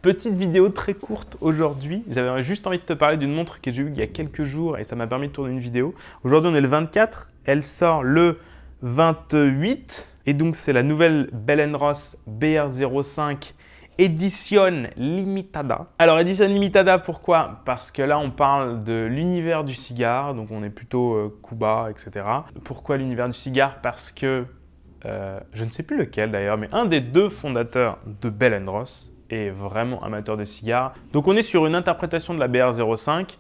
Petite vidéo très courte aujourd'hui. J'avais juste envie de te parler d'une montre que j'ai eue il y a quelques jours et ça m'a permis de tourner une vidéo. Aujourd'hui, on est le 24. Elle sort le 28. Et donc, c'est la nouvelle Bell & Ross BR05 Edition Limitada. Alors, Edition Limitada, pourquoi? Parce que là, on parle de l'univers du cigare. Donc, on est plutôt Cuba, etc. Pourquoi l'univers du cigare? Parce que, je ne sais plus lequel d'ailleurs, mais un des deux fondateurs de Bell & Ross est vraiment amateur de cigares. Donc on est sur une interprétation de la BR05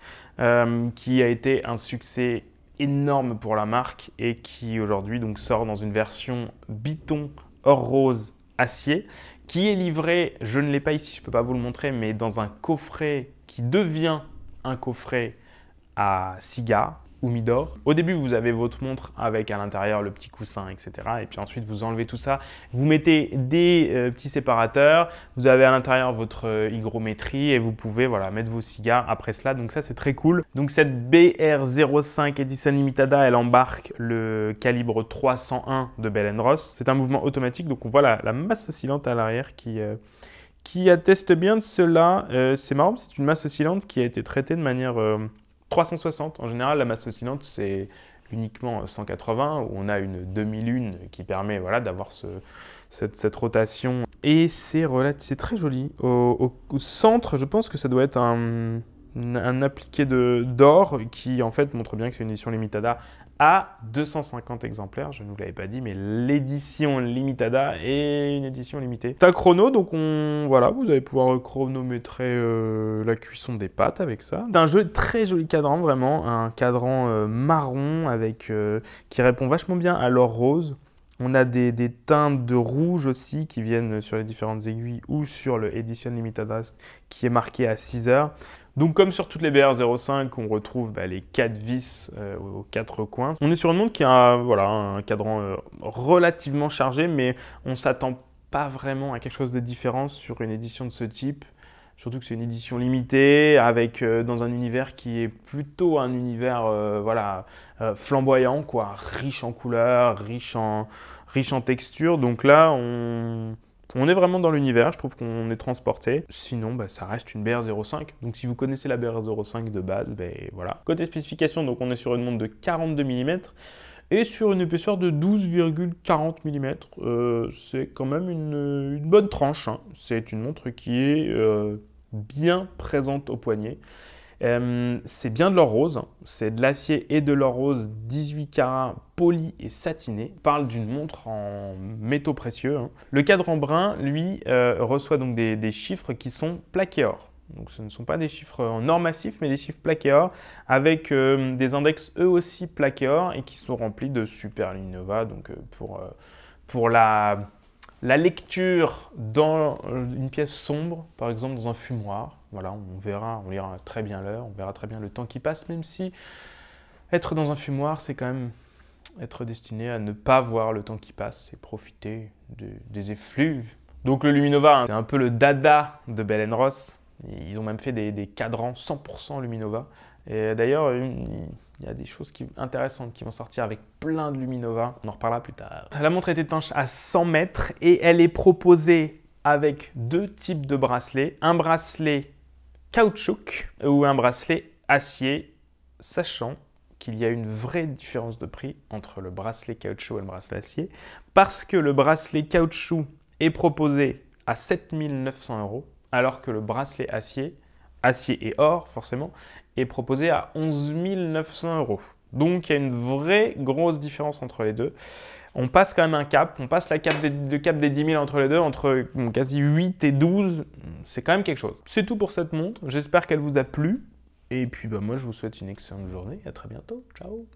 qui a été un succès énorme pour la marque et qui aujourd'hui donc sort dans une version Biton or rose acier qui est livrée, je ne l'ai pas ici, je ne peux pas vous le montrer, mais dans un coffret qui devient un coffret à cigare humidor. Au début, vous avez votre montre avec à l'intérieur le petit coussin, etc. Et puis ensuite, vous enlevez tout ça. Vous mettez des petits séparateurs. Vous avez à l'intérieur votre hygrométrie et vous pouvez voilà, mettre vos cigares après cela. Donc ça, c'est très cool. Donc cette BR05 Edition Limitada, elle embarque le calibre 301 de Bell & Ross. C'est un mouvement automatique. Donc on voit la masse oscillante à l'arrière qui atteste bien de cela. C'est marrant, c'est une masse oscillante qui a été traitée de manière 360. En général, la masse oscillante, c'est uniquement 180 où on a une demi-lune qui permet voilà, d'avoir cette rotation. Et c'est très joli. Au centre, je pense que ça doit être un appliqué d'or qui en fait montre bien que c'est une édition limitada à 250 exemplaires. Je ne vous l'avais pas dit, mais l'édition limitada est une édition limitée. C'est un chrono, donc voilà, vous allez pouvoir chronométrer la cuisson des pâtes avec ça. C'est un très joli cadran, vraiment, un cadran marron avec qui répond vachement bien à l'or rose. On a des teintes de rouge aussi qui viennent sur les différentes aiguilles ou sur le Edition Limitada qui est marqué à 6 heures. Donc comme sur toutes les BR05, on retrouve les 4 vis aux 4 coins. On est sur une montre qui a voilà, un cadran relativement chargé, mais on ne s'attend pas vraiment à quelque chose de différent sur une édition de ce type. Surtout que c'est une édition limitée, avec dans un univers qui est plutôt un univers voilà, flamboyant, quoi, riche en couleurs, riche en textures. Donc là, on est vraiment dans l'univers, je trouve qu'on est transporté. Sinon, ça reste une BR05. Donc si vous connaissez la BR05 de base, voilà. Côté spécification, donc on est sur une montre de 42 mm et sur une épaisseur de 12,40 mm. C'est quand même une bonne tranche, hein. C'est une montre qui est bien présente au poignet. C'est bien de l'or rose, hein. C'est de l'acier et de l'or rose 18 carats poli et satiné. On parle d'une montre en métaux précieux, hein. Le cadran brun, lui, reçoit donc des chiffres qui sont plaqués or. Donc ce ne sont pas des chiffres en or massif, mais des chiffres plaqués or avec des index eux aussi plaqués or et qui sont remplis de superluminova. Donc pour la lecture dans une pièce sombre, par exemple dans un fumoir, voilà, on lira très bien l'heure, on verra très bien le temps qui passe, même si être dans un fumoir, c'est quand même être destiné à ne pas voir le temps qui passe et profiter des effluves. Donc le Luminova, hein, c'est un peu le dada de Bell & Ross. Ils ont même fait des cadrans 100% Luminova. Et d'ailleurs, il y a des choses intéressantes qui vont sortir avec plein de Luminova. On en reparlera plus tard. La montre est étanche à 100 mètres et elle est proposée avec deux types de bracelets. Un bracelet caoutchouc ou un bracelet acier, sachant qu'il y a une vraie différence de prix entre le bracelet caoutchouc et le bracelet acier, parce que le bracelet caoutchouc est proposé à 7 900 €, alors que le bracelet acier et or forcément, est proposé à 11 900 €. Donc il y a une vraie grosse différence entre les deux. On passe quand même un cap, on passe le cap des 10 000 entre les deux, entre quasi 8 et 12, c'est quand même quelque chose. C'est tout pour cette montre, j'espère qu'elle vous a plu. Et puis moi je vous souhaite une excellente journée, à très bientôt, ciao.